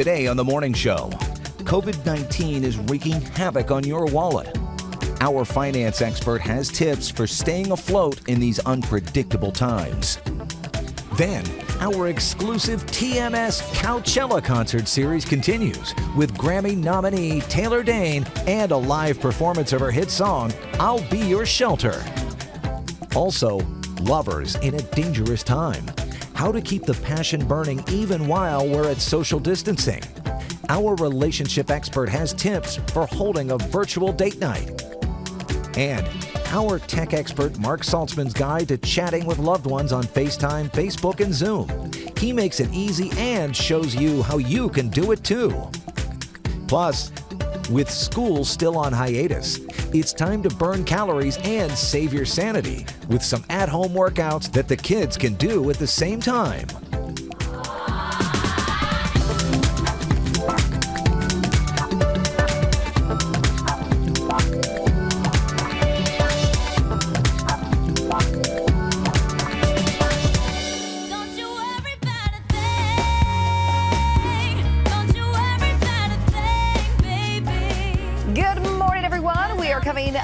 Today on The Morning Show, COVID-19 is wreaking havoc on your wallet. Our finance expert has tips for staying afloat in these unpredictable times. Then, our exclusive TMS Coachella concert series continues with Grammy nominee Taylor Dayne and a live performance of her hit song, I'll Be Your Shelter. Also, lovers in a dangerous time. How to keep the passion burning even while we're at social distancing. Our relationship expert has tips for holding a virtual date night. And our tech expert Mark Saltzman's guide to chatting with loved ones on FaceTime, Facebook, and Zoom. He makes it easy and shows you how you can do it too. Plus, with school still on hiatus, it's time to burn calories and save your sanity with some at-home workouts that the kids can do at the same time.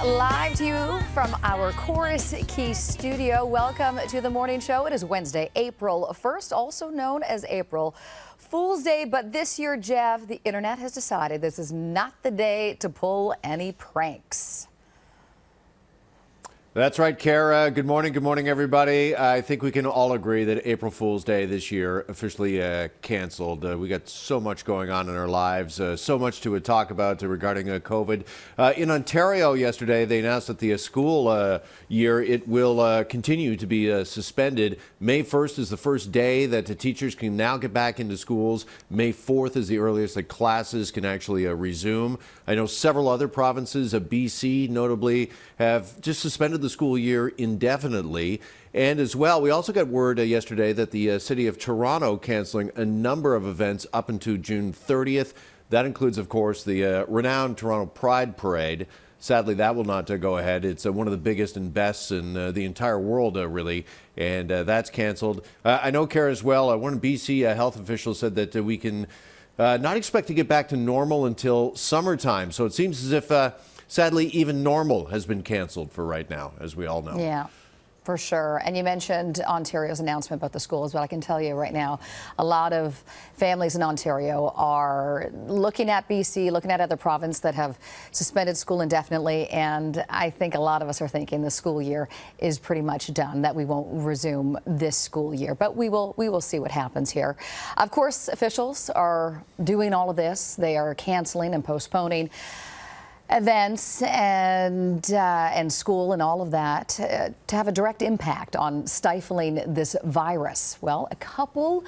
Live to you from our Chorus Key studio. Welcome to the morning show. It is Wednesday, April 1st, also known as April Fool's Day. But this year, Jeff, the internet has decided this is not the day to pull any pranks. That's right, Kara. Good morning, everybody. I think we can all agree that April Fool's Day this year officially canceled. We got so much going on in our lives, so much to talk about regarding COVID. In Ontario yesterday, they announced that the school year, it will continue to be suspended. May 1st is the first day that the teachers can now get back into schools. May 4th is the earliest that classes can actually resume. I know several other provinces, BC notably, have just suspended the school year indefinitely. And as well, we also got word yesterday that the city of Toronto canceling a number of events up until June 30th. That includes, of course, the renowned Toronto Pride Parade. Sadly, that will not go ahead. It's one of the biggest and best in the entire world, really, and that's canceled. I know, Kara, as well, one BC health official said that we can not expect to get back to normal until summertime. So it seems as if sadly, even normal has been canceled for right now, as we all know. Yeah, for sure. And you mentioned Ontario's announcement about the schools, but I can tell you right now, a lot of families in Ontario are looking at BC, looking at other provinces that have suspended school indefinitely. And I think a lot of us are thinking the school year is pretty much done, that we won't resume this school year. But we will see what happens here. Of course, officials are doing all of this. They are canceling and postponing events and school and all of that to have a direct impact on stifling this virus. Well, a couple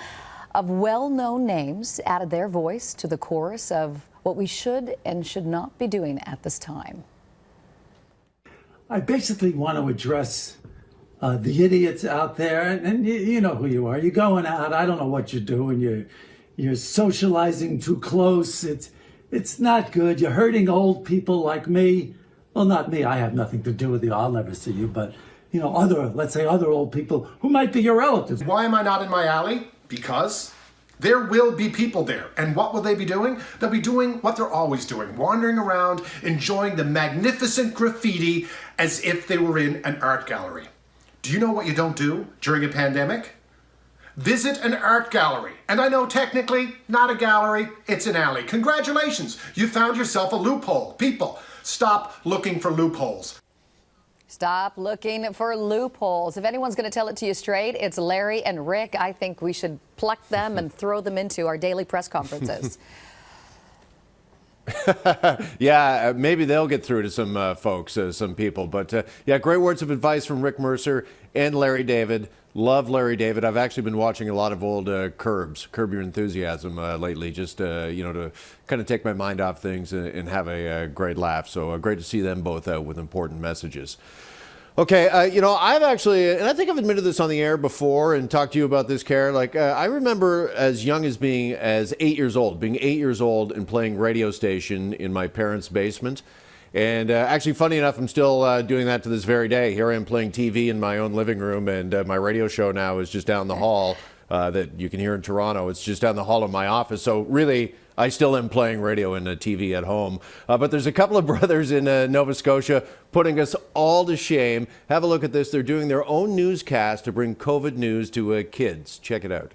of well-known names added their voice to the chorus of what we should and should not be doing at this time. I basically want to address the idiots out there, and you know who you are. You're going out, I don't know what you're doing, you're socializing too close. It's not good. You're hurting old people like me. Well, not me. I have nothing to do with you. I'll never see you. But, you know, let's say other old people who might be your relatives. Why am I not in my alley? Because there will be people there. And what will they be doing? They'll be doing what they're always doing, wandering around, enjoying the magnificent graffiti as if they were in an art gallery. Do you know what you don't do during a pandemic? Visit an art gallery. And I know technically not a gallery, it's an alley. Congratulations, you found yourself a loophole. People, stop looking for loopholes. Stop looking for loopholes. If anyone's going to tell it to you straight, it's Larry and Rick. I think we should pluck them and throw them into our daily press conferences. Yeah, maybe they'll get through to some folks, some people. But yeah, great words of advice from Rick Mercer and Larry David. Love Larry David. I've actually been watching a lot of old Curb Your Enthusiasm lately, just to kind of take my mind off things and have a great laugh. So great to see them both out with important messages. Okay, I've actually, and I think I've admitted this on the air before and talked to you about this, Kara. Like, I remember as young as being 8 years old and playing radio station in my parents' basement. And actually, funny enough, I'm still doing that to this very day. Here I am playing TV in my own living room, and my radio show now is just down the hall that you can hear in Toronto. It's just down the hall of my office. So really, I still am playing radio and TV at home. But there's a couple of brothers in Nova Scotia putting us all to shame. Have a look at this. They're doing their own newscast to bring COVID news to kids. Check it out.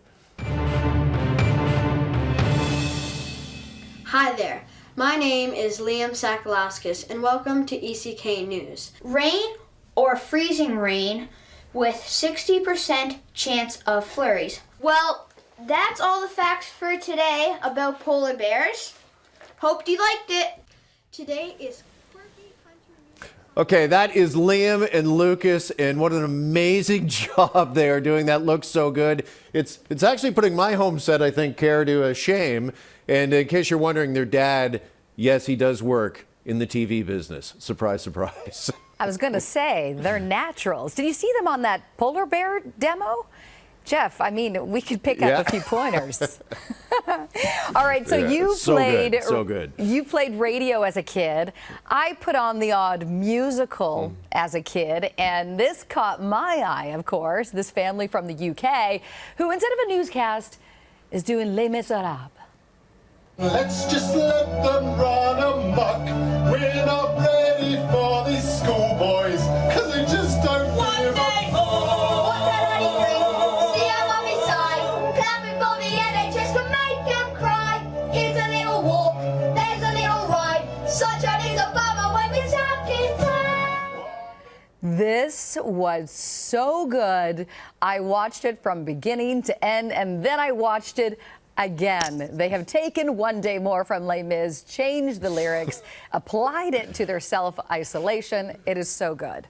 Hi there. My name is Liam Sakalauskas, and welcome to ECK News. Rain or freezing rain with 60% chance of flurries. Well, that's all the facts for today about polar bears. Hope you liked it. Today is quirky country. Okay, that is Liam and Lucas, and what an amazing job they are doing. That looks so good. It's actually putting my home set, I think, Care, to shame. And in case you're wondering, their dad, yes, he does work in the TV business. Surprise, surprise. I was going to say, they're naturals. Did you see them on that polar bear demo? Jeff, I mean, we could pick up a few pointers. All right, so you played so good. You played radio as a kid. I put on the odd musical as a kid, and this caught my eye, of course, this family from the UK who, instead of a newscast, is doing Les Miserables. Let's just let them run amok. We're not ready for these schoolboys, cause they just don't give up. What can I drink? See how mommy sigh. Clapping for the NHS can make them cry. Here's a little walk, there's a little ride. Sunshine is a bummer when we're stuck in time. This was so good. I watched it from beginning to end, and then I watched it again. They have taken One Day More from Les Mis, changed the lyrics, applied it to their self-isolation. It is so good.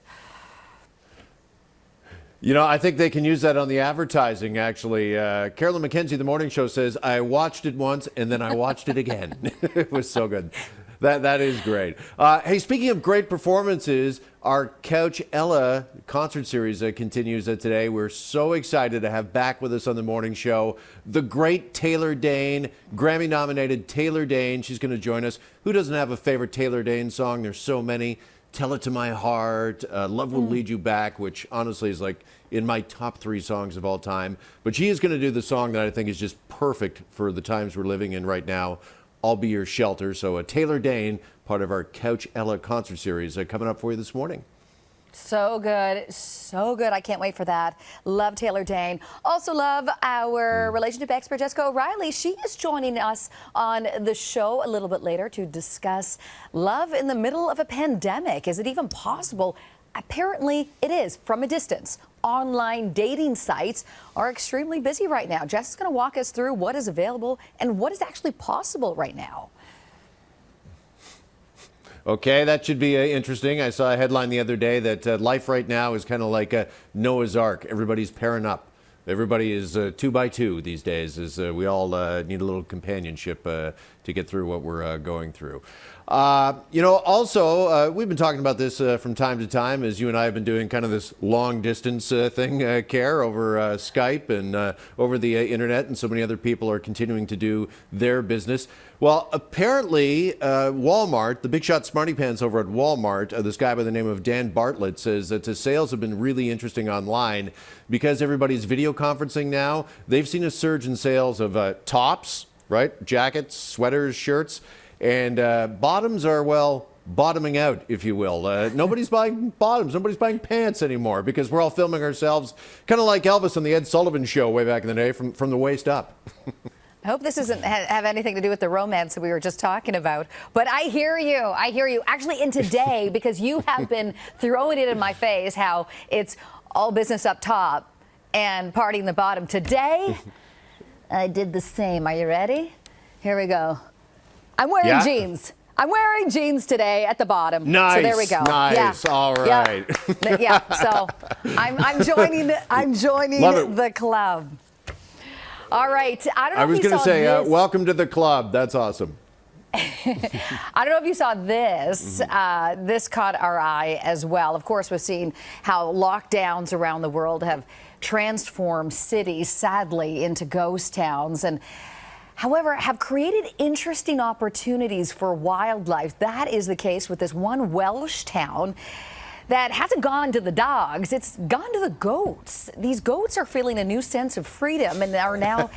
You know, I think they can use that on the advertising, actually. Carolyn McKenzie, The Morning Show, says, I watched it once and then I watched it again. It was so good. That is great. Hey, speaking of great performances, our Couch Ella concert series continues today. We're so excited to have back with us on the morning show the great Taylor Dayne, Grammy-nominated Taylor Dayne. She's going to join us. Who doesn't have a favorite Taylor Dayne song? There's so many. Tell It to My Heart, Love Will Lead You Back, which honestly is like in my top 3 songs of all time. But she is going to do the song that I think is just perfect for the times we're living in right now, I'll Be Your Shelter. So Taylor Dayne, part of our Couch Ella concert series, coming up for you this morning. So good, so good. I can't wait for that. Love Taylor Dayne. Also love our relationship expert, Jessica O'Reilly. She is joining us on the show a little bit later to discuss love in the middle of a pandemic. Is it even possible? Apparently it is, from a distance. Online dating sites are extremely busy right now. Jess is going to walk us through what is available and what is actually possible right now. Okay, that should be interesting. I saw a headline the other day that life right now is kind of like a Noah's Ark. Everybody's pairing up. Everybody is 2 by 2 these days, as we all need a little companionship to get through what we're going through. You know, also, we've been talking about this from time to time, as you and I have been doing kind of this long distance thing, Care, over Skype and over the internet, and so many other people are continuing to do their business. Well, apparently, Walmart, the big shot smarty pants over at Walmart, this guy by the name of Dan Bartlett says that the sales have been really interesting online because everybody's video conferencing now. They've seen a surge in sales of tops, right? Jackets, sweaters, shirts. And bottoms are, well, bottoming out, if you will. Nobody's buying bottoms. Nobody's buying pants anymore because we're all filming ourselves kind of like Elvis on the Ed Sullivan Show way back in the day from the waist up. I hope this doesn't have anything to do with the romance that we were just talking about. But I hear you. I hear you. Actually, in today, because you have been throwing it in my face how it's all business up top and partying the bottom. Today, I did the same. Are you ready? Here we go. I'm wearing jeans. I'm wearing jeans today at the bottom. Nice. So there we go. Nice. Yeah. All right. Yeah. So I'm joining the club. All right. I was going to say, welcome to the club. That's awesome. I don't know if you saw this. This caught our eye as well. Of course, we've seen how lockdowns around the world have transformed cities, sadly, into ghost towns, and however, have created interesting opportunities for wildlife. That is the case with this one Welsh town that hasn't gone to the dogs, it's gone to the goats. These goats are feeling a new sense of freedom and are now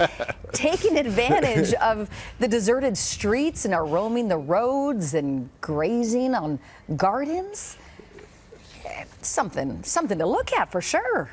taking advantage of the deserted streets and are roaming the roads and grazing on gardens. Something to look at for sure.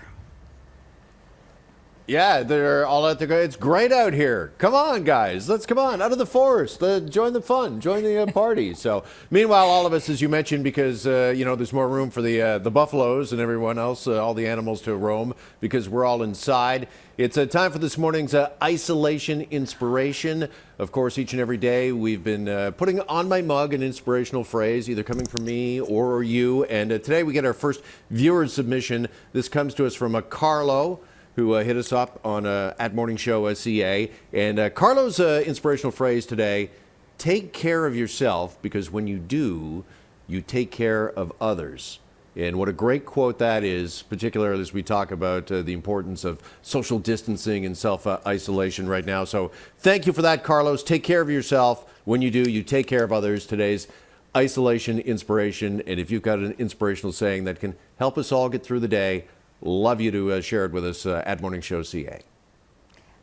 Yeah, they're all out there. It's great out here. Come on, guys. Let's come on out of the forest. Join the fun. Join the party. So, meanwhile, all of us, as you mentioned, because there's more room for the buffaloes and everyone else, all the animals to roam, because we're all inside. It's time for this morning's isolation inspiration. Of course, each and every day we've been putting on my mug an inspirational phrase, either coming from me or you. And today we get our first viewer submission. This comes to us from Carlo, who hit us up on at Morning Show CA. And Carlo's inspirational phrase today: take care of yourself, because when you do, you take care of others. And what a great quote that is, particularly as we talk about the importance of social distancing and self-isolation right now. So thank you for that, Carlos. Take care of yourself. When you do, you take care of others. Today's isolation inspiration. And if you've got an inspirational saying that can help us all get through the day, love you to share it with us at Morning Show CA.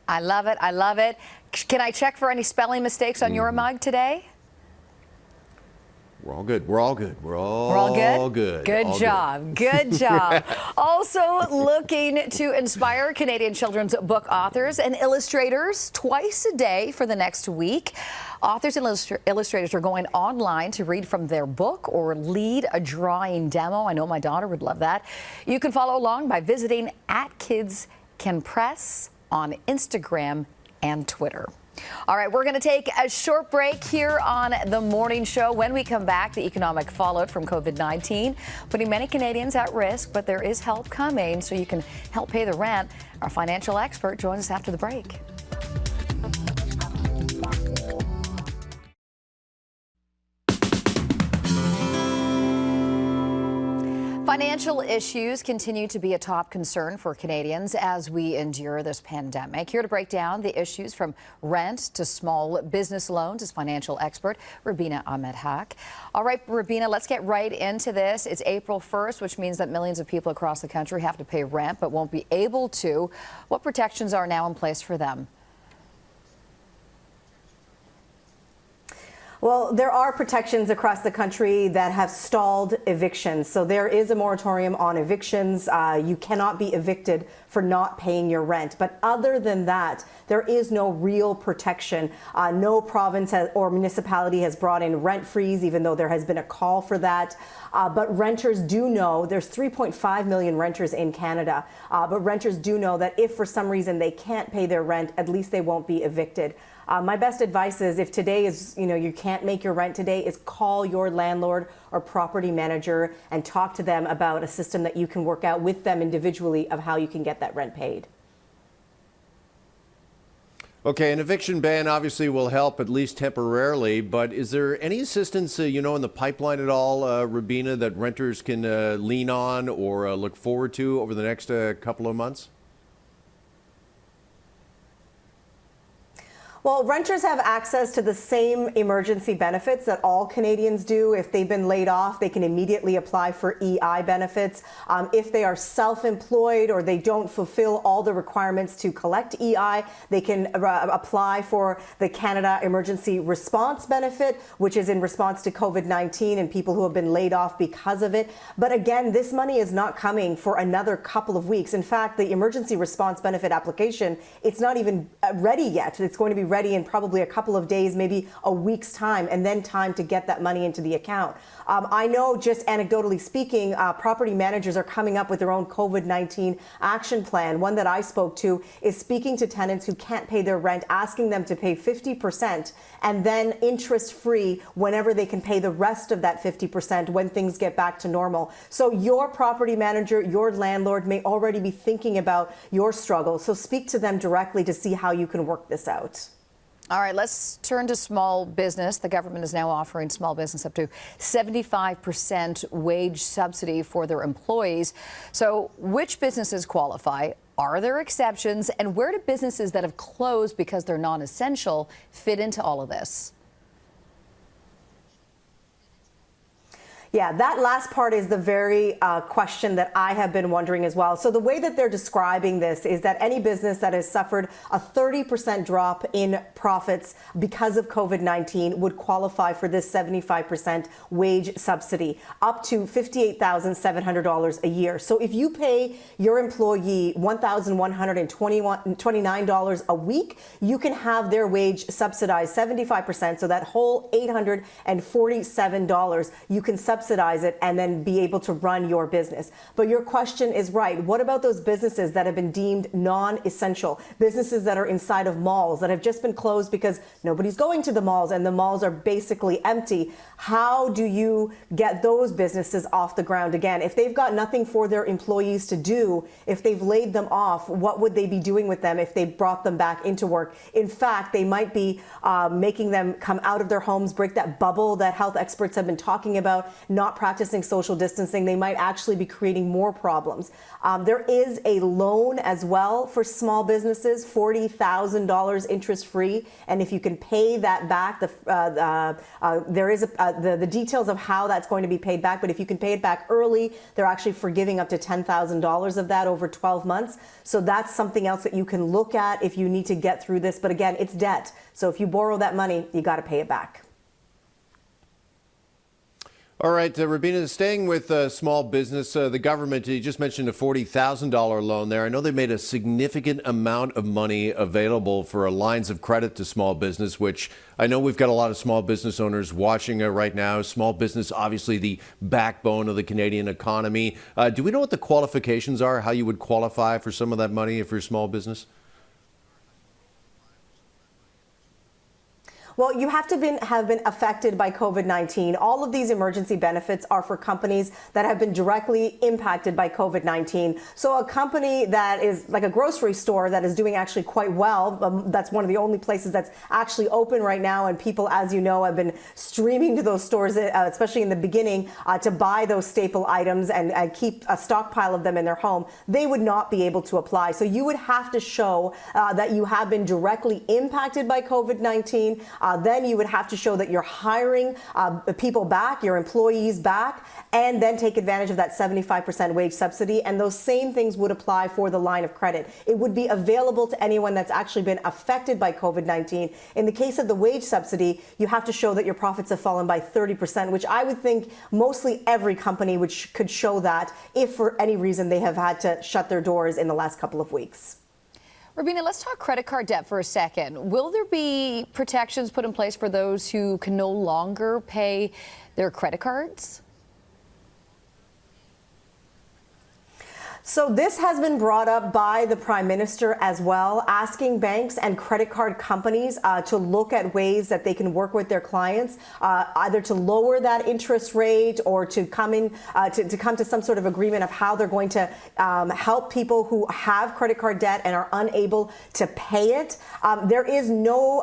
I love it. I love it. Can I check for any spelling mistakes on your mug today? We're all good. We're all good. We're all, all good? good. Good job. Good job. Also looking to inspire Canadian children's book authors and illustrators twice a day for the next week. Authors and illustrators are going online to read from their book or lead a drawing demo. I know my daughter would love that. You can follow along by visiting @KidsCanPress on Instagram and Twitter. All right, we're going to take a short break here on The Morning Show. When we come back, the economic fallout from COVID-19, putting many Canadians at risk, but there is help coming so you can help pay the rent. Our financial expert joins us after the break. Financial issues continue to be a top concern for Canadians as we endure this pandemic. Here to break down the issues from rent to small business loans is financial expert Rubina Ahmed-Haq. All right, Rubina, let's get right into this. It's April 1st, which means that millions of people across the country have to pay rent but won't be able to. What protections are now in place for them? Well, there are protections across the country that have stalled evictions. So there is a moratorium on evictions. You cannot be evicted for not paying your rent. But other than that, there is no real protection. No province or municipality has brought in rent freeze, even though there has been a call for that. But renters do know, there's 3.5 million renters in Canada, but renters do know that if for some reason they can't pay their rent, at least they won't be evicted. My best advice is, if today is, you can't make your rent today, is call your landlord or property manager and talk to them about a system that you can work out with them individually of how you can get that rent paid. Okay, an eviction ban obviously will help, at least temporarily, but is there any assistance, in the pipeline at all, Rubina, that renters can lean on or look forward to over the next couple of months? Well, renters have access to the same emergency benefits that all Canadians do. If they've been laid off, they can immediately apply for EI benefits. If they are self-employed or they don't fulfill all the requirements to collect EI, they can apply for the Canada Emergency Response Benefit, which is in response to COVID-19 and people who have been laid off because of it. But again, this money is not coming for another couple of weeks. In fact, the Emergency Response Benefit application, it's not even ready yet. It's going to be ready in probably a couple of days, maybe a week's time, and then time to get that money into the account. I know, just anecdotally speaking, property managers are coming up with their own COVID-19 action plan. One that I spoke to is speaking to tenants who can't pay their rent, asking them to pay 50% and then interest-free whenever they can pay the rest of that 50% when things get back to normal. So your property manager, your landlord may already be thinking about your struggle. So speak to them directly to see how you can work this out. All right, let's turn to small business. The government is now offering small business up to 75% wage subsidy for their employees. So which businesses qualify? Are there exceptions? And where do businesses that have closed because they're non-essential fit into all of this? Yeah, that last part is the very question that I have been wondering as well. So the way that they're describing this is that any business that has suffered a 30% drop in profits because of COVID-19 would qualify for this 75% wage subsidy, up to $58,700 a year. So if you pay your employee $1,129 a week, you can have their wage subsidized 75%. So that whole $847, you can subsidize it and then be able to run your business. But your question is right. What about those businesses that have been deemed non-essential? Businesses that are inside of malls that have just been closed because nobody's going to the malls and the malls are basically empty. How do you get those businesses off the ground again? If they've got nothing for their employees to do, if they've laid them off, what would they be doing with them if they brought them back into work? In fact, they might be making them come out of their homes, break that bubble that health experts have been talking about, not practicing social distancing. They might actually be creating more problems. There is a loan as well for small businesses, $40,000 interest-free. And if you can pay that back, there is the details of how that's going to be paid back. But if you can pay it back early, they're actually forgiving up to $10,000 of that over 12 months. So that's something else that you can look at if you need to get through this. But again, it's debt. So if you borrow that money, you got to pay it back. All right, Rabina, staying with small business, the government, you just mentioned a $40,000 loan there. I know they made a significant amount of money available for lines of credit to small business, which I know we've got a lot of small business owners watching right now. Small business, obviously the backbone of the Canadian economy. Do we know what the qualifications are, how you would qualify for some of that money if you're a small business? Well, you have to have been affected by COVID-19. All of these emergency benefits are for companies that have been directly impacted by COVID-19. So a company that is like a grocery store that is doing actually quite well, that's one of the only places that's actually open right now. And people, as you know, have been streaming to those stores, especially in the beginning, to buy those staple items and keep a stockpile of them in their home. They would not be able to apply. So you would have to show that you have been directly impacted by COVID-19. Then you would have to show that you're hiring people back, your employees back, and then take advantage of that 75% wage subsidy. And those same things would apply for the line of credit. It would be available to anyone that's actually been affected by COVID-19. In the case of the wage subsidy, you have to show that your profits have fallen by 30%, which I would think mostly every company could show that if for any reason they have had to shut their doors in the last couple of weeks. Rabina, let's talk credit card debt for a second. Will there be protections put in place for those who can no longer pay their credit cards? So this has been brought up by the Prime Minister as well, asking banks and credit card companies to look at ways that they can work with their clients, either to lower that interest rate or to come to some sort of agreement of how they're going to help people who have credit card debt and are unable to pay it. There is no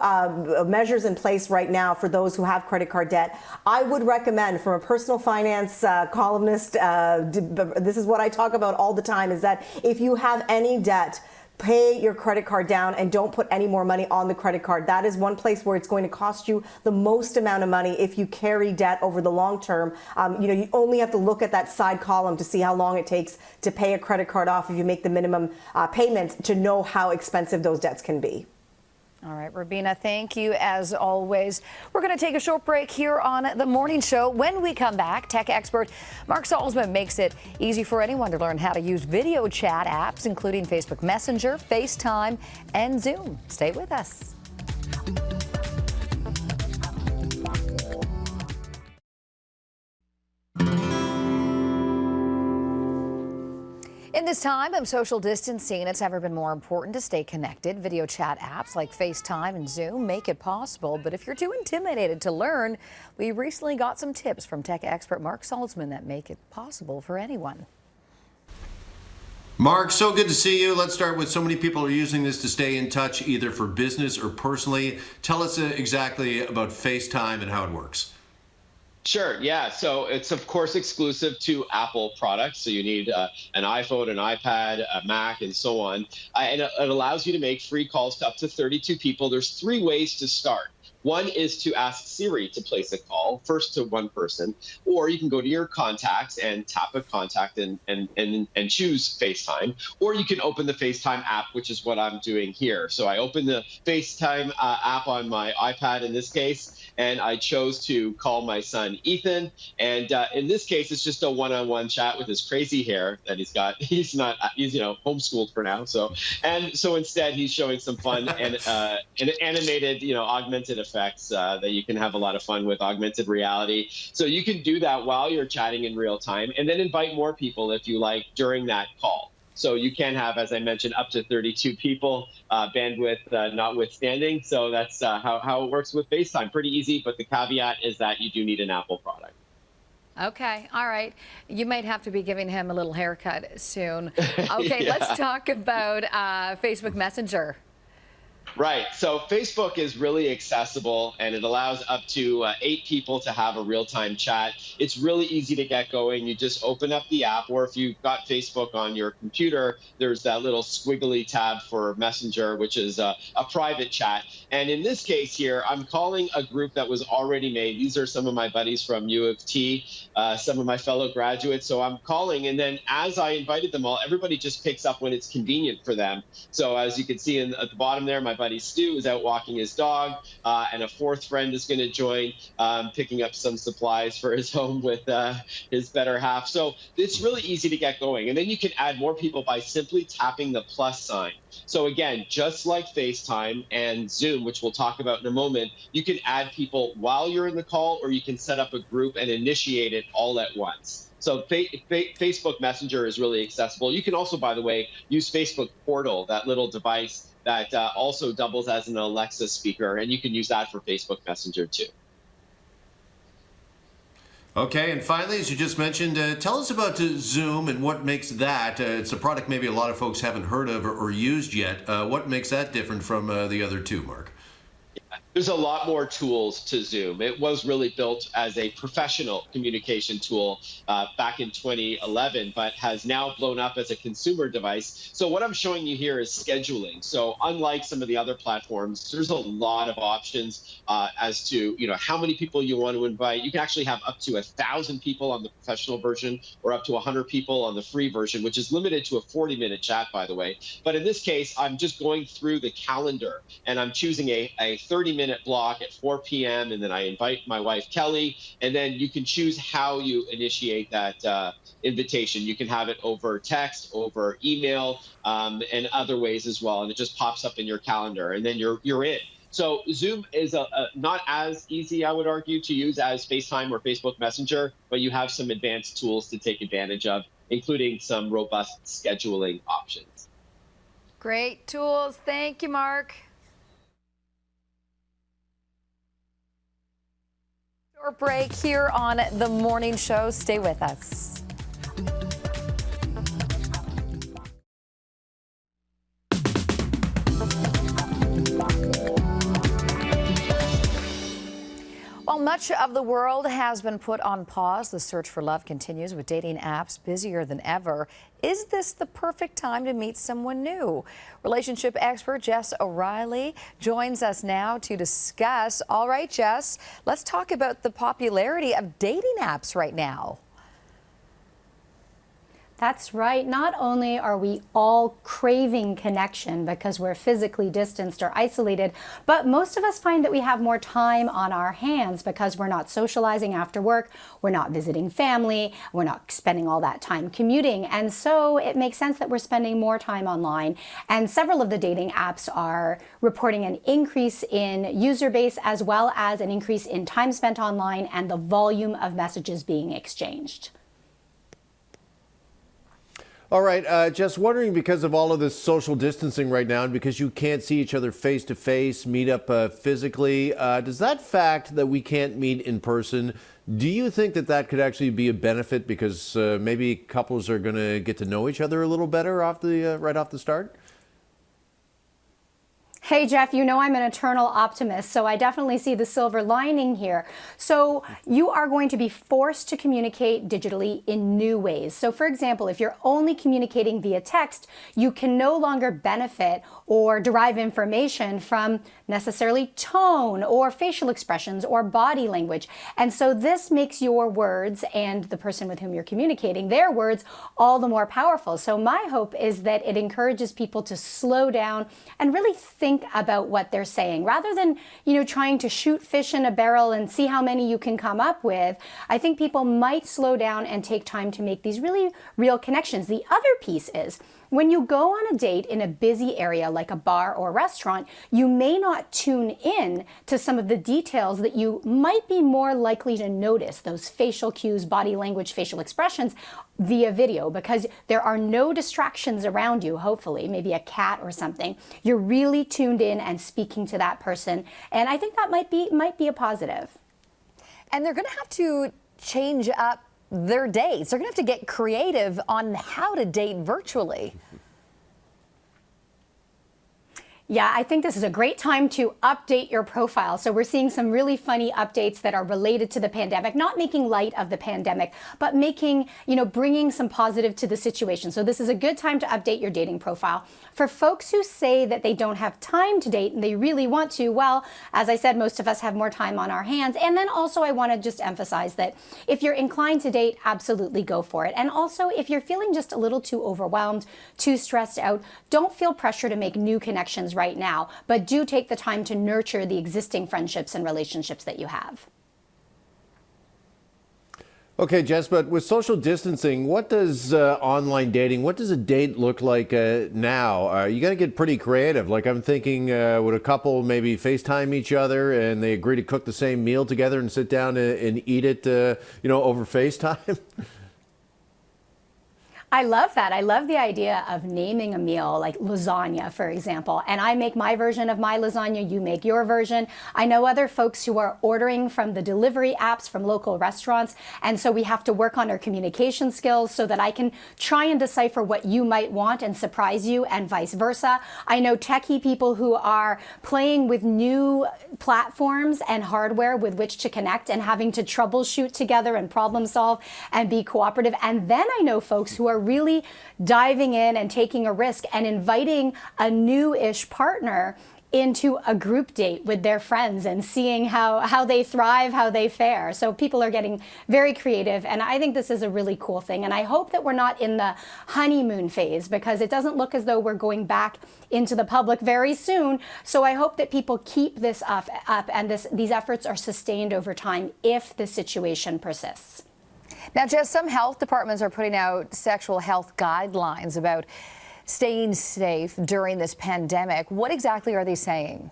measures in place right now for those who have credit card debt. I would recommend, from a personal finance columnist, this is what I talk about all the time, is that if you have any debt, pay your credit card down and don't put any more money on the credit card. That is one place where it's going to cost you the most amount of money if you carry debt over the long term. You only have to look at that side column to see how long it takes to pay a credit card off if you make the minimum payments to know how expensive those debts can be. All right, Rabina, thank you as always. We're going to take a short break here on The Morning Show. When we come back, tech expert Mark Salzman makes it easy for anyone to learn how to use video chat apps, including Facebook Messenger, FaceTime, and Zoom. Stay with us. In this time of social distancing, it's never been more important to stay connected. Video chat apps like FaceTime and Zoom make it possible. But if you're too intimidated to learn, we recently got some tips from tech expert Mark Salzman that make it possible for anyone. Mark, so good to see you. Let's start with so many people are using this to stay in touch, either for business or personally. Tell us exactly about FaceTime and how it works. Sure, yeah. So it's, of course, exclusive to Apple products. So you need an iPhone, an iPad, a Mac, and so on. And it allows you to make free calls to up to 32 people. There's 3 ways to start. One is to ask Siri to place a call first to one person, or you can go to your contacts and tap a contact and choose FaceTime, or you can open the FaceTime app, which is what I'm doing here. So I open the FaceTime app on my iPad in this case, and I chose to call my son Ethan. And in this case, it's just a one-on-one chat with his crazy hair that he's got. He's homeschooled for now. So instead, he's showing some fun and animated, augmented effects that you can have a lot of fun with, augmented reality. So you can do that while you're chatting in real time, and then invite more people if you like during that call. So you can have, as I mentioned, up to 32 people, bandwidth notwithstanding. So that's how it works with FaceTime. Pretty easy, but the caveat is that you do need an Apple product. Okay, all right. You might have to be giving him a little haircut soon. Okay, Yeah. Let's talk about Facebook Messenger. Right. So Facebook is really accessible, and it allows up to 8 people to have a real-time chat. It's really easy to get going. You just open up the app, or if you've got Facebook on your computer, there's that little squiggly tab for Messenger, which is a private chat. And in this case here, I'm calling a group that was already made. These are some of my buddies from U of T, some of my fellow graduates. So I'm calling, and then as I invited them all, everybody just picks up when it's convenient for them. So as you can see at the bottom there, my buddy Stu is out walking his dog, and a 4th friend is going to join, picking up some supplies for his home with his better half. So it's really easy to get going. And then you can add more people by simply tapping the plus sign. So again, just like FaceTime and Zoom, which we'll talk about in a moment, you can add people while you're in the call, or you can set up a group and initiate it all at once. So Facebook Messenger is really accessible. You can also, by the way, use Facebook Portal, that little device that also doubles as an Alexa speaker, and you can use that for Facebook Messenger too. Okay, and finally, as you just mentioned, tell us about Zoom and what makes that. It's a product maybe a lot of folks haven't heard of or used yet. What makes that different from the other two, Mark? There's a lot more tools to Zoom. It was really built as a professional communication tool back in 2011, but has now blown up as a consumer device. So what I'm showing you here is scheduling. So unlike some of the other platforms, there's a lot of options as to how many people you want to invite. You can actually have up to 1,000 people on the professional version, or up to 100 people on the free version, which is limited to a 40-minute chat, by the way. But in this case, I'm just going through the calendar, and I'm choosing a 30-minute block at 4 p.m. and then I invite my wife Kelly, and then you can choose how you initiate that invitation. You can have it over text, over email, and other ways as well, and it just pops up in your calendar, and then you're in. So Zoom is not as easy, I would argue, to use as FaceTime or Facebook Messenger, but you have some advanced tools to take advantage of, including some robust scheduling options. Great tools. Thank you, Mark. Short break here on the morning show. Stay with us. While much of the world has been put on pause, the search for love continues with dating apps busier than ever. Is this the perfect time to meet someone new? Relationship expert Jess O'Reilly joins us now to discuss. All right, Jess, let's talk about the popularity of dating apps right now. That's right. Not only are we all craving connection because we're physically distanced or isolated, but most of us find that we have more time on our hands because we're not socializing after work, we're not visiting family, we're not spending all that time commuting. And so it makes sense that we're spending more time online. And several of the dating apps are reporting an increase in user base as well as an increase in time spent online and the volume of messages being exchanged. All right, just wondering, because of all of this social distancing right now and because you can't see each other face to face, meet up physically, does that fact that we can't meet in person, do you think that that could actually be a benefit because maybe couples are going to get to know each other a little better right off the start? Hey, Jeff, you know I'm an eternal optimist, so I definitely see the silver lining here. So you are going to be forced to communicate digitally in new ways. So for example, if you're only communicating via text, you can no longer benefit or derive information from necessarily tone or facial expressions or body language. And so this makes your words and the person with whom you're communicating, their words, all the more powerful. So my hope is that it encourages people to slow down and really think about what they're saying rather than, trying to shoot fish in a barrel and see how many you can come up with. I think people might slow down and take time to make these really real connections. The other piece is when you go on a date in a busy area like a bar or restaurant, you may not tune in to some of the details that you might be more likely to notice, those facial cues, body language, facial expressions via video, because there are no distractions around you, hopefully, maybe a cat or something. You're really tuned in and speaking to that person. And I think that might be a positive. And they're going to have to change up their dates. They're going to have to get creative on how to date virtually. Yeah, I think this is a great time to update your profile. So we're seeing some really funny updates that are related to the pandemic, not making light of the pandemic, but making, bringing some positive to the situation. So this is a good time to update your dating profile. For folks who say that they don't have time to date and they really want to, well, as I said, most of us have more time on our hands. And then also I want to just emphasize that if you're inclined to date, absolutely go for it. And also if you're feeling just a little too overwhelmed, too stressed out, don't feel pressure to make new connections right now, but do take the time to nurture the existing friendships and relationships that you have. Okay, Jess, but with social distancing, what does online dating, what does a date look like now? You got to get pretty creative. Like I'm thinking, would a couple maybe FaceTime each other and they agree to cook the same meal together and sit down and eat it, over FaceTime? I love that. I love the idea of naming a meal like lasagna, for example. And I make my version of my lasagna, you make your version. I know other folks who are ordering from the delivery apps from local restaurants. And so we have to work on our communication skills so that I can try and decipher what you might want and surprise you and vice versa. I know techie people who are playing with new platforms and hardware with which to connect and having to troubleshoot together and problem solve and be cooperative. And then I know folks who are really diving in and taking a risk and inviting a new-ish partner into a group date with their friends and seeing how they thrive, how they fare. So people are getting very creative, and I think this is a really cool thing. And I hope that we're not in the honeymoon phase, because it doesn't look as though we're going back into the public very soon. So I hope that people keep this up and these efforts are sustained over time if the situation persists. Now, Jess, some health departments are putting out sexual health guidelines about staying safe during this pandemic. What exactly are they saying?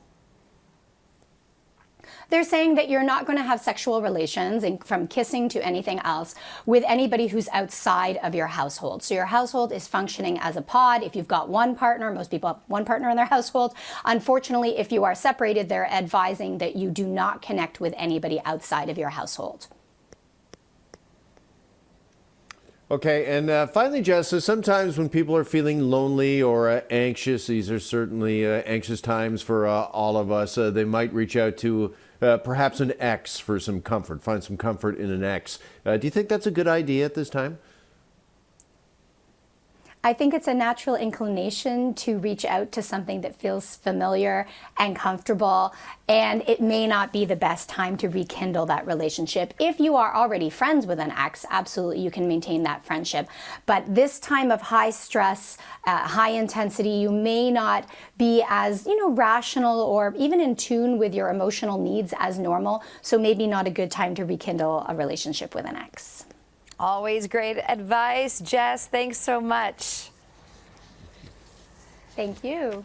They're saying that you're not going to have sexual relations, from kissing to anything else, with anybody who's outside of your household. So your household is functioning as a pod. If you've got one partner, most people have one partner in their household. Unfortunately, if you are separated, they're advising that you do not connect with anybody outside of your household. Okay, and finally, Jess, so sometimes when people are feeling lonely or anxious, these are certainly anxious times for all of us, they might reach out to perhaps an ex for some comfort, find some comfort in an ex. Do you think that's a good idea at this time? I think it's a natural inclination to reach out to something that feels familiar and comfortable, and it may not be the best time to rekindle that relationship. If you are already friends with an ex, absolutely you can maintain that friendship. But this time of high stress, high intensity, you may not be as, rational or even in tune with your emotional needs as normal. So maybe not a good time to rekindle a relationship with an ex. Always great advice, Jess. Thanks so much. Thank you.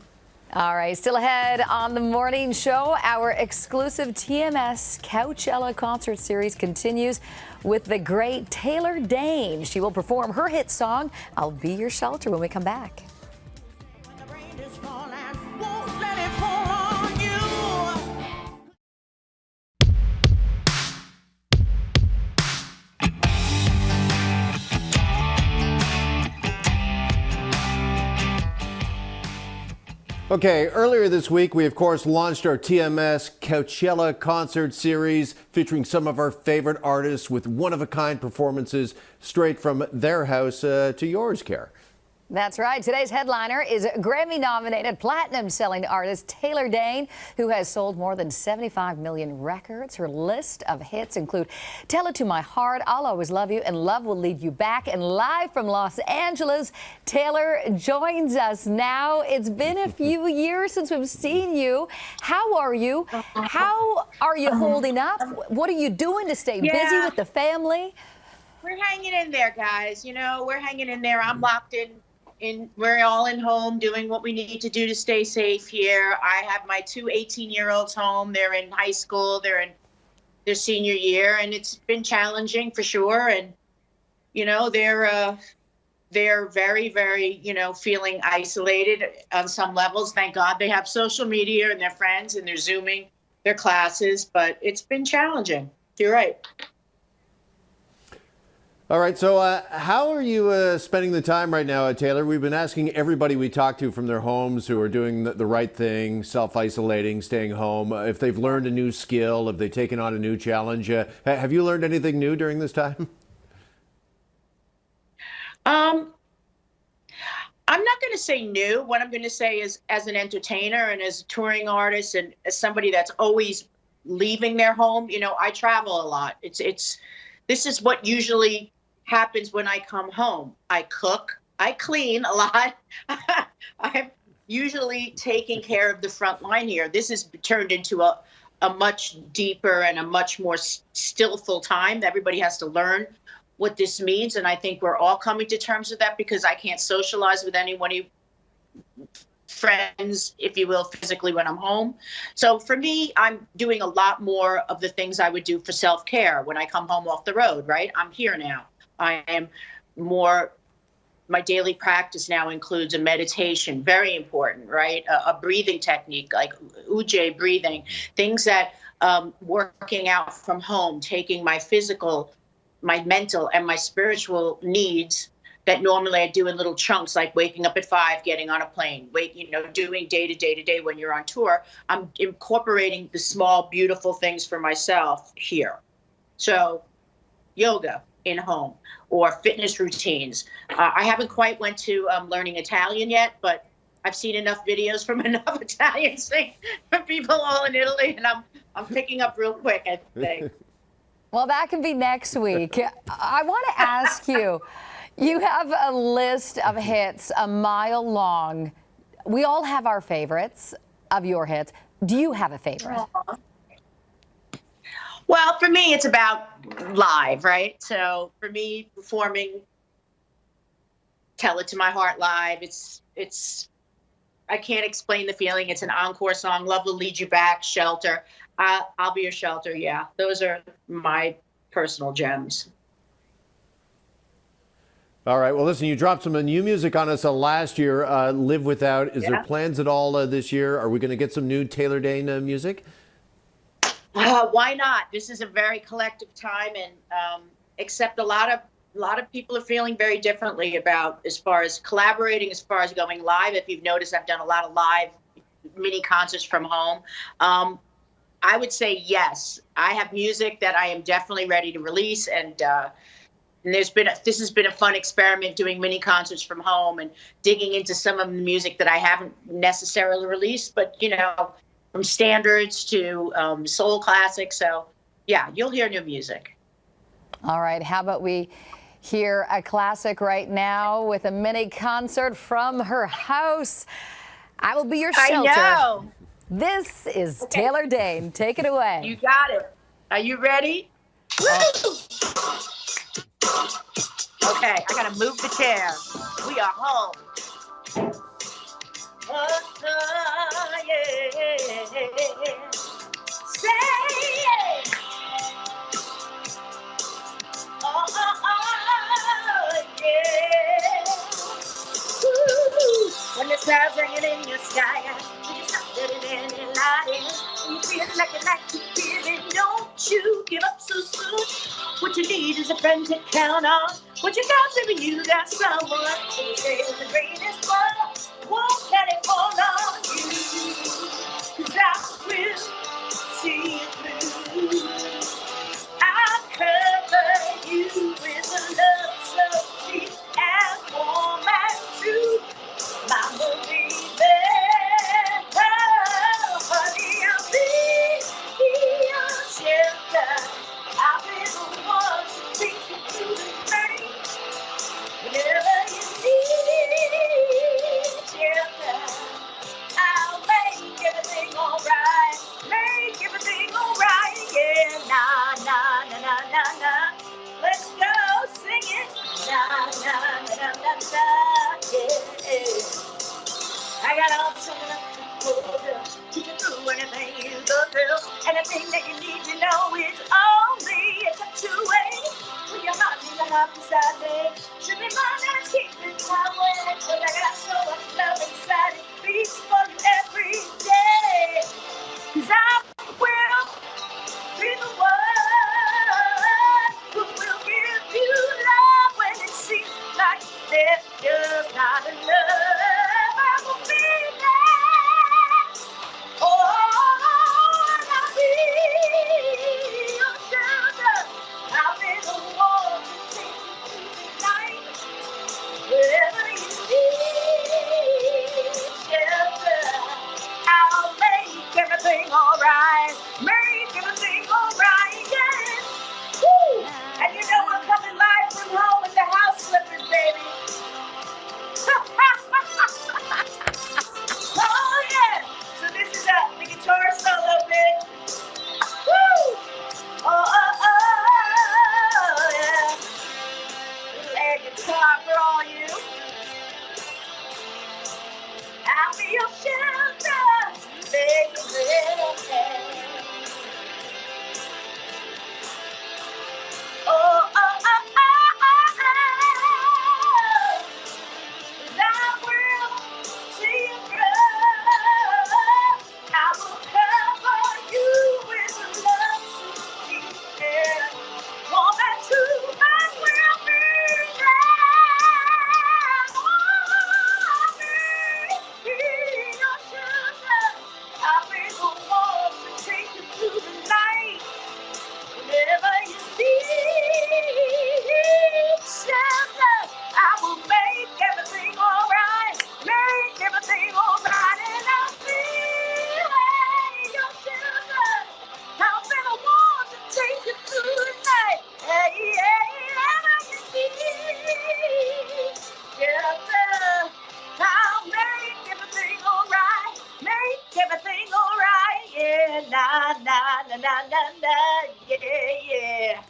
All right, still ahead on the morning show, our exclusive TMS Coachella concert series continues with the great Taylor Dayne. She will perform her hit song, I'll Be Your Shelter, when we come back. Okay, earlier this week, we of course launched our TMS Coachella concert series featuring some of our favorite artists with one-of-a-kind performances straight from their house to yours, Care. That's right. Today's headliner is Grammy-nominated platinum-selling artist Taylor Dayne, who has sold more than 75 million records. Her list of hits include Tell It to My Heart, I'll Always Love You, and Love Will Lead You Back. And live from Los Angeles, Taylor joins us now. It's been a few years since we've seen you. How are you? How are you holding up? What are you doing to stay busy with the family? We're hanging in there, guys. You know, we're hanging in there. I'm locked in. We're all in home doing what we need to do to stay safe here. I have my two 18-year-olds home. They're in high school. They're in their senior year, and it's been challenging for sure. And, you know, they're very, very, you know, feeling isolated on some levels. Thank God they have social media and their friends, and they're Zooming their classes, but it's been challenging. You're right. All right, so how are you spending the time right now, Taylor? We've been asking everybody we talk to from their homes who are doing the right thing, self-isolating, staying home, if they've learned a new skill, if they've taken on a new challenge. Have you learned anything new during this time? I'm not going to say new. What I'm going to say is, as an entertainer and as a touring artist and as somebody that's always leaving their home, you know, I travel a lot. This is what usually happens when I come home. I cook, I clean a lot. I'm usually taking care of the front line here. This has turned into a much deeper and a much more stillful time. Everybody has to learn what this means. And I think we're all coming to terms with that because I can't socialize with anyone, friends, if you will, physically when I'm home. So for me, I'm doing a lot more of the things I would do for self-care when I come home off the road, right? I'm here now. I am more, my daily practice now includes a meditation, very important, right? A breathing technique like Ujjayi breathing, things that working out from home, taking my physical, my mental, and my spiritual needs that normally I do in little chunks, like waking up at 5, getting on a plane, doing day to day when you're on tour. I'm incorporating the small, beautiful things for myself here. So yoga in home or fitness routines. I haven't quite went to learning Italian yet, but I've seen enough videos from enough Italians from people all in Italy, and I'm picking up real quick, I think. Well, that can be next week. I want to ask you, you have a list of hits a mile long. We all have our favorites of your hits. Do you have a favorite? Well, for me, it's about live, right? So for me, performing Tell It to My Heart live, it's I can't explain the feeling. It's an encore song. Love Will Lead You Back, Shelter. I'll Be Your Shelter. Yeah, those are my personal gems. All right. Well, listen, you dropped some new music on us last year, Live Without. Is there plans at all this year? Are we going to get some new Taylor Dayne music? Why not? This is a very collective time, and except a lot of people are feeling very differently about as far as collaborating, as far as going live. If you've noticed, I've done a lot of live mini concerts from home. I would say yes. I have music that I am definitely ready to release, and this has been a fun experiment doing mini concerts from home and digging into some of the music that I haven't necessarily released, but from standards to soul classics. So yeah, you'll hear new music. All right, how about we hear a classic right now with a mini concert from her house. I Will Be Your Shelter. I know. This is Taylor Dayne. Take it away. You got it. Are you ready? Woo! Okay, I gotta move the chair. We are home. Yeah. Say yeah. Yeah. Woo. When the stars ringing in your sky, it's not letting any light in. You feel like you feel it. Don't you give up so soon. What you need is a friend to count on. What you got, baby, you got someone. So you say the greatest one. won't let it fall on you, 'cause I will see you through. I'll cover you with a love so deep and warm and true. Mama, baby, oh, honey, I'll be your shelter. I'll be the one to take you through the rain. Whenever you need shelter, I'll make everything alright. Make everything alright. Yeah, na na na na na na. Let's go sing it. Na na na na na na. Yeah. I got all the something to get through anything you go through. Anything that you need to know is only a touch away. When your heart needs a heart beside me, should be mine and keep it my way. But I got so much love inside it, beats for you every day. 'Cause I will be the one who will give you love when it seems like there's just not enough. I will be there. Oh, I'll be your shelter. I'll be the one to take you through the night. Wherever you need shelter, I'll make everything alright. Make everything alright, yeah. Woo! And you know I'm coming live from home with the house slippers, baby. Oh yeah! So this is the guitar solo bit. Woo! Oh, yeah. Little air guitar for all you. I'll be your shelter, baby. Oh, oh, oh, oh, oh, oh. I will see you through. I will cover you with love so deep and warm and true. I will be there. Oh, I'll be your shelter. I'll be the one to take you through the night. Whenever you need shelter, I will make everything alright. Make everything alright, and I'll be your shelter. I'll be the one to take you through the night. Hey, whenever you need shelter, I'll make everything alright. Make everything alright. Yeah, na na na na na na. Yeah, yeah.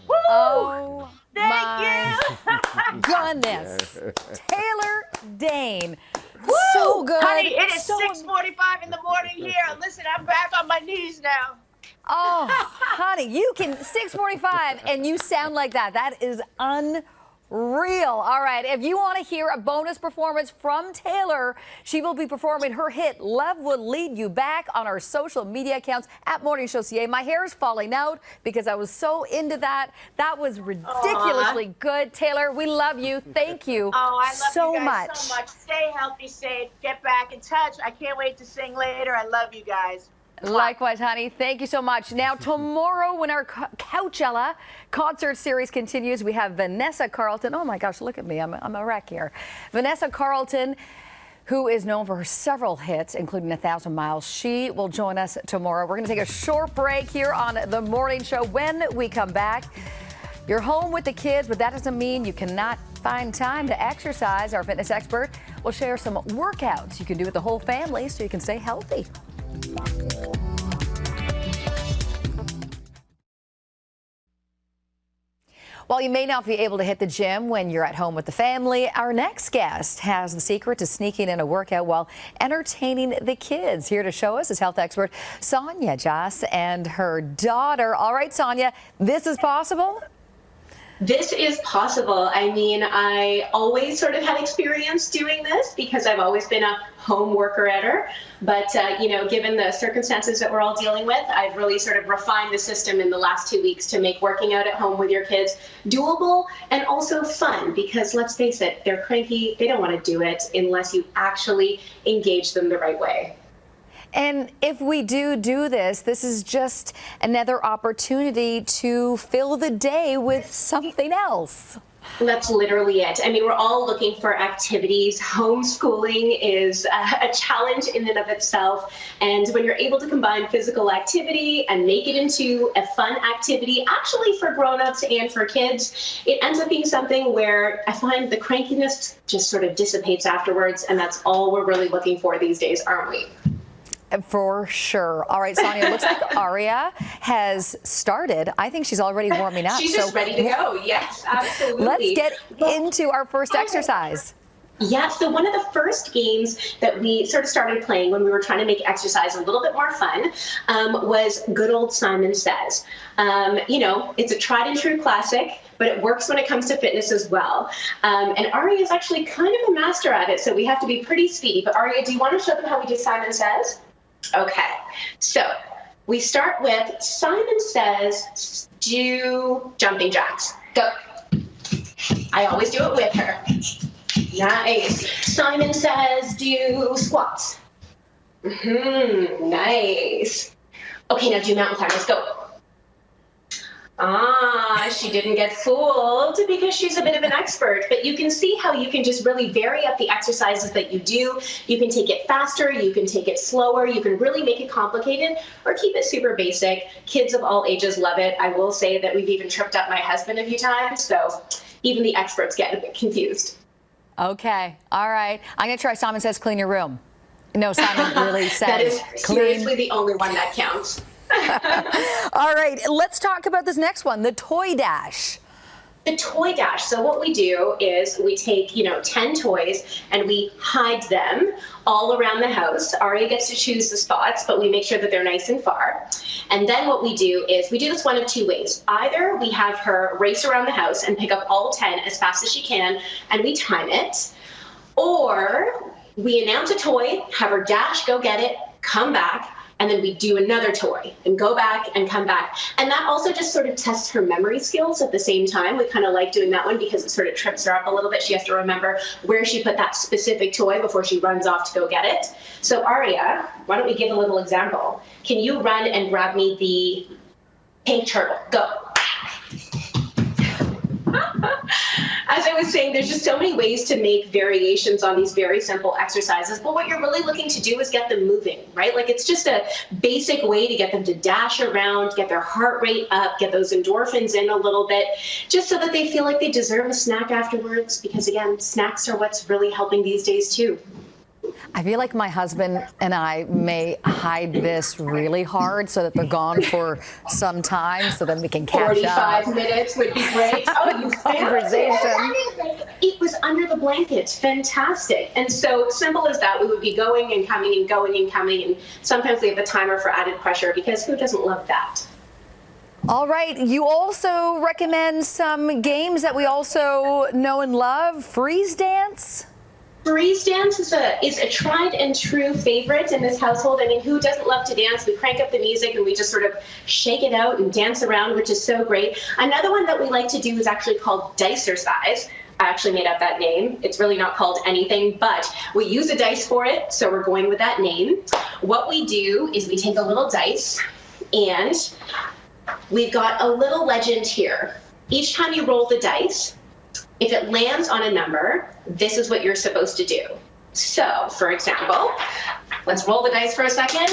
Woo! Oh, Thank my you. goodness. Taylor Dane. Woo! So good. Honey, it is So- 6:45 in the morning here. Listen, I'm back on my knees now. Oh, honey, you can 6:45 and you sound like that. That is unreal. All right, if you want to hear a bonus performance from Taylor, she will be performing her hit Love Will Lead You Back on our social media accounts at Morning Show CA. My hair is falling out because I was so into that. That was ridiculously good. Taylor, we love you. Thank you Oh, I love so you guys much. so much. Stay healthy, safe. Get back in touch. I can't wait to sing later. I love you guys. Likewise, honey. Thank you so much. Now, tomorrow, when our Coachella concert series continues, we have Vanessa Carlton. Oh, my gosh, look at me. I'm a wreck here. Vanessa Carlton, who is known for her several hits, including 1,000 Miles. She will join us tomorrow. We're going to take a short break here on The Morning Show. When we come back, you're home with the kids, but that doesn't mean you cannot find time to exercise. Our fitness expert will share some workouts you can do with the whole family so you can stay healthy. While you may not be able to hit the gym when you're at home with the family, our next guest has the secret to sneaking in a workout while entertaining the kids. Here to show us is health expert Sonia Joss and her daughter. All right, Sonia, this is possible? This is possible. I mean, I always sort of had experience doing this because I've always been a home worker-etter. But, given the circumstances that we're all dealing with, I've really sort of refined the system in the last 2 weeks to make working out at home with your kids doable and also fun because, let's face it, they're cranky. They don't want to do it unless you actually engage them the right way. And if we do this, this is just another opportunity to fill the day with something else. That's literally it. I mean, we're all looking for activities. Homeschooling is a challenge in and of itself. And when you're able to combine physical activity and make it into a fun activity, actually for grown-ups and for kids, it ends up being something where I find the crankiness just sort of dissipates afterwards. And that's all we're really looking for these days, aren't we? For sure. All right, Sonia, looks like Aria has started. I think she's already warming up. She's just ready to go. Yes, absolutely. Let's get into our first exercise. Yeah, so one of the first games that we sort of started playing when we were trying to make exercise a little bit more fun was good old Simon Says. It's a tried and true classic, but it works when it comes to fitness as well. And Aria is actually kind of a master at it, so we have to be pretty speedy. But Aria, do you want to show them how we do Simon Says? Okay, so we start with Simon Says, do jumping jacks. Go. I always do it with her. Nice. Simon Says, do squats. Nice. Okay, now do mountain climbers. Go. She didn't get fooled because she's a bit of an expert, but you can see how you can just really vary up the exercises that you do. You can take it faster, you can take it slower, you can really make it complicated or keep it super basic. Kids of all ages love it. I will say that we've even tripped up my husband a few times, so even the experts get a bit confused. Okay, all right. I'm going to try Simon Says clean your room. No, Simon really says that is clean. Seriously the only one that counts. All right, let's talk about this next one, the toy dash. The toy dash. So what we do is we take, 10 toys and we hide them all around the house. Aria gets to choose the spots, but we make sure that they're nice and far. And then what we do is we do this one of two ways. Either we have her race around the house and pick up all 10 as fast as she can, and we time it. Or we announce a toy, have her dash, go get it, come back, and then we do another toy and go back and come back. And that also just sort of tests her memory skills at the same time. We kind of like doing that one because it sort of trips her up a little bit. She has to remember where she put that specific toy before she runs off to go get it. So Aria, why don't we give a little example? Can you run and grab me the pink turtle? Go. As I was saying, there's just so many ways to make variations on these very simple exercises, but what you're really looking to do is get them moving, right? Like it's just a basic way to get them to dash around, get their heart rate up, get those endorphins in a little bit, just so that they feel like they deserve a snack afterwards, because again, snacks are what's really helping these days too. I feel like my husband and I may hide this really hard so that they're gone for some time so then we can catch up. 45 minutes would be great. Oh, you conversation. It was under the blanket. Fantastic. And so simple as that, we would be going and coming and going and coming. And sometimes we have the timer for added pressure because who doesn't love that? All right. You also recommend some games that we also know and love. Freeze dance? Freeze dance is a tried and true favorite in this household. I mean, who doesn't love to dance? We crank up the music and we just sort of shake it out and dance around, which is so great. Another one that we like to do is actually called Dicercise. I actually made up that name. It's really not called anything, but we use a dice for it, so we're going with that name. What we do is we take a little dice and we've got a little legend here. Each time you roll the dice, if it lands on a number, this is what you're supposed to do. So, for example, let's roll the dice for a second.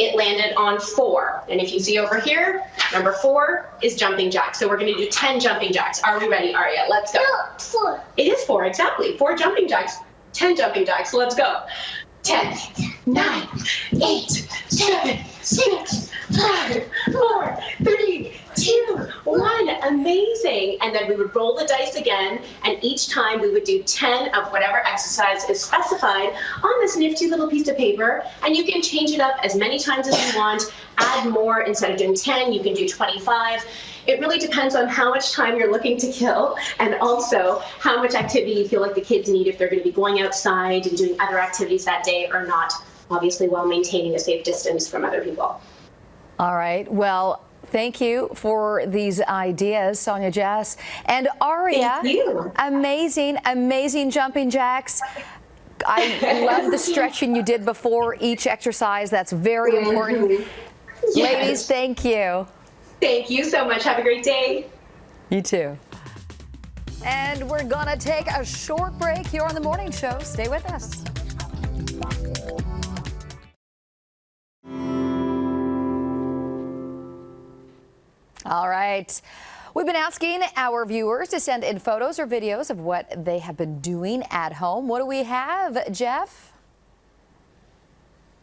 It landed on 4. And if you see over here, number 4 is jumping jacks. So we're going to do 10 jumping jacks. Are we ready, Aria? Let's go. No, 4. It is 4, exactly. 4 jumping jacks, 10 jumping jacks. Let's go. 10, 9, 8, 7, 6, 5, 4, 3, 2, 1. Amazing. And then we would roll the dice again, and each time we would do 10 of whatever exercise is specified on this nifty little piece of paper. And you can change it up as many times as you want, add more. Instead of doing 10, you can do 25. It really depends on how much time you're looking to kill, and also how much activity you feel like the kids need, if they're going to be going outside and doing other activities that day or not, obviously while maintaining a safe distance from other people. All right. Well, thank you for these ideas, Sonia, Jess, and Aria. Thank you. Amazing, amazing jumping jacks. I love the stretching you did before each exercise. That's very important. Yes. Ladies, thank you. Thank you so much. Have a great day. You too. And we're going to take a short break here on The Morning Show. Stay with us. All right. We've been asking our viewers to send in photos or videos of what they have been doing at home. What do we have, Jeff?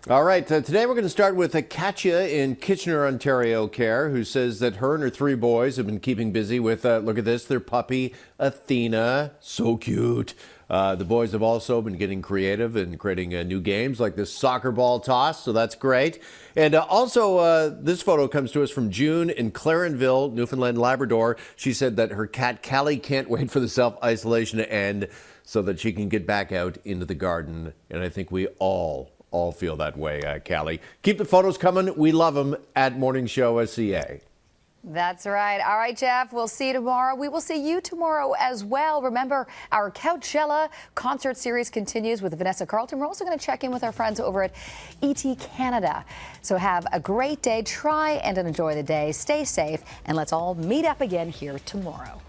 All right, today we're going to start with Katya in Kitchener, Ontario Care, who says that her and her 3 boys have been keeping busy with, look at this, their puppy, Athena. So cute. The boys have also been getting creative and creating new games like this soccer ball toss, so that's great. And also, this photo comes to us from June in Clarenville, Newfoundland, Labrador. She said that her cat, Callie, can't wait for the self-isolation to end so that she can get back out into the garden. And I think we all feel that way, Callie. Keep the photos coming. We love them at Morning Show SCA. That's right. All right, Jeff, we'll see you tomorrow. We will see you tomorrow as well. Remember, our Coachella concert series continues with Vanessa Carlton. We're also going to check in with our friends over at ET Canada. So have a great day. Try and enjoy the day. Stay safe, and let's all meet up again here tomorrow.